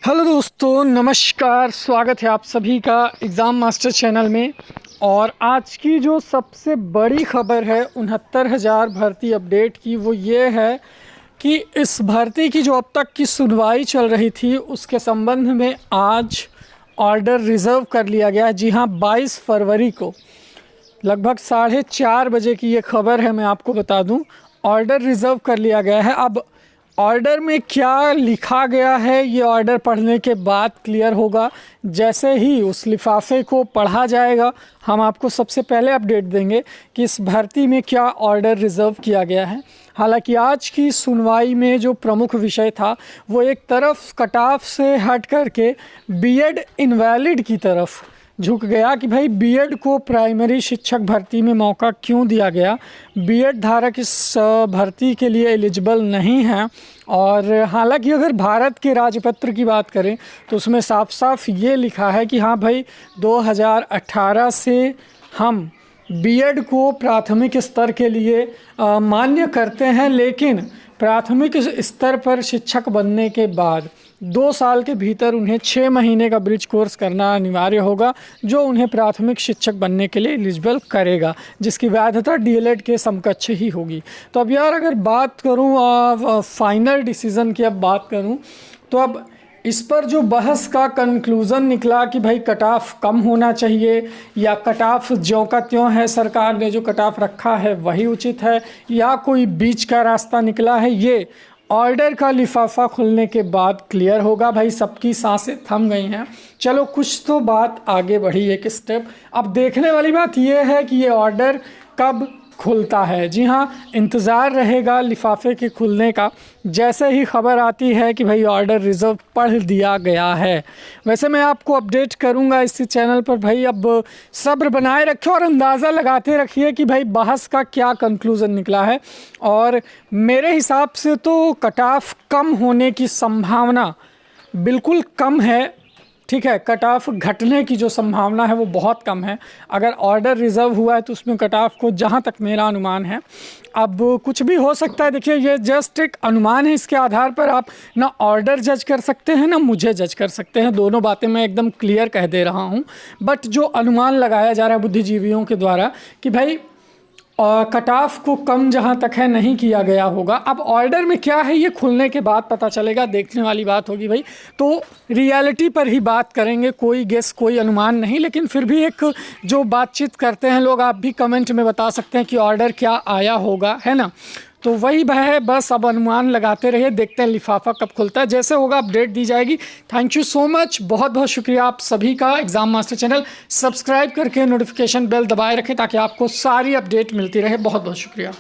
Hello दोस्तों, नमस्कार। स्वागत है आप सभी का एग्ज़ाम मास्टर चैनल में। और आज की जो सबसे बड़ी खबर है 69,000 भर्ती अपडेट की, वो ये है कि इस भर्ती की जो अब तक की सुनवाई चल रही थी उसके संबंध में आज ऑर्डर रिज़र्व कर लिया गया है। जी हाँ, 22 फरवरी को लगभग 4:30 बजे की ये खबर है। मैं आपको बता दूं, ऑर्डर रिज़र्व कर लिया गया है। अब ऑर्डर में क्या लिखा गया है ये ऑर्डर पढ़ने के बाद क्लियर होगा। जैसे ही उस लिफाफे को पढ़ा जाएगा हम आपको सबसे पहले अपडेट देंगे कि इस भर्ती में क्या ऑर्डर रिज़र्व किया गया है। हालांकि आज की सुनवाई में जो प्रमुख विषय था वो एक तरफ कट ऑफ से हट करके बीएड इनवैलिड की तरफ झुक गया कि भाई बीएड को प्राइमरी शिक्षक भर्ती में मौका क्यों दिया गया। बीएड धारक इस भर्ती के लिए एलिजिबल नहीं है। और हालांकि अगर भारत के राजपत्र की बात करें तो उसमें साफ साफ ये लिखा है कि हाँ भाई 2018 से हम बीएड को प्राथमिक स्तर के लिए मान्य करते हैं, लेकिन प्राथमिक स्तर पर शिक्षक बनने के बाद 2 साल के भीतर उन्हें 6 महीने का ब्रिज कोर्स करना अनिवार्य होगा, जो उन्हें प्राथमिक शिक्षक बनने के लिए एलिजिबल करेगा, जिसकी वैधता डीएलएड के समकक्ष ही होगी। तो अब यार अगर बात करूँ फाइनल डिसीज़न की, अब बात करूँ तो अब इस पर जो बहस का कंक्लूज़न निकला कि भाई कट ऑफ कम होना चाहिए या कट ऑफ ज्यों का त्यों है, सरकार ने जो कट ऑफ रखा है वही उचित है, या कोई बीच का रास्ता निकला है, ये ऑर्डर का लिफाफा खुलने के बाद क्लियर होगा। भाई सबकी सांसें थम गई हैं। चलो कुछ तो बात आगे बढ़ी एक स्टेप। अब देखने वाली बात यह है कि ये ऑर्डर कब खुलता है। जी हाँ, इंतज़ार रहेगा लिफाफे के खुलने का। जैसे ही खबर आती है कि भाई ऑर्डर रिज़र्व पढ़ दिया गया है, वैसे मैं आपको अपडेट करूंगा इसी चैनल पर। भाई अब सब्र बनाए रखिए और अंदाज़ा लगाते रखिए कि भाई बहस का क्या कंक्लूज़न निकला है। और मेरे हिसाब से तो कट ऑफ कम होने की संभावना बिल्कुल कम है। ठीक है, कट ऑफ घटने की जो संभावना है वो बहुत कम है। अगर ऑर्डर रिज़र्व हुआ है तो उसमें कट ऑफ को, जहाँ तक मेरा अनुमान है, अब कुछ भी हो सकता है। देखिए ये जस्ट एक अनुमान है, इसके आधार पर आप ना ऑर्डर जज कर सकते हैं ना मुझे जज कर सकते हैं। दोनों बातें मैं एकदम क्लियर कह दे रहा हूँ। बट जो अनुमान लगाया जा रहा है बुद्धिजीवियों के द्वारा कि भाई कट ऑफ को कम जहाँ तक है नहीं किया गया होगा। अब ऑर्डर में क्या है ये खुलने के बाद पता चलेगा, देखने वाली बात होगी भाई। तो रियलिटी पर ही बात करेंगे, कोई गेस कोई अनुमान नहीं। लेकिन फिर भी एक जो बातचीत करते हैं लोग, आप भी कमेंट में बता सकते हैं कि ऑर्डर क्या आया होगा, है ना। तो वही है, बस अब अनुमान लगाते रहिए, देखते हैं लिफाफा कब खुलता है। जैसे होगा अपडेट दी जाएगी। थैंक यू सो मच, बहुत बहुत शुक्रिया आप सभी का। एग्जाम मास्टर चैनल सब्सक्राइब करके नोटिफिकेशन बेल दबाए रखें ताकि आपको सारी अपडेट मिलती रहे। बहुत बहुत शुक्रिया।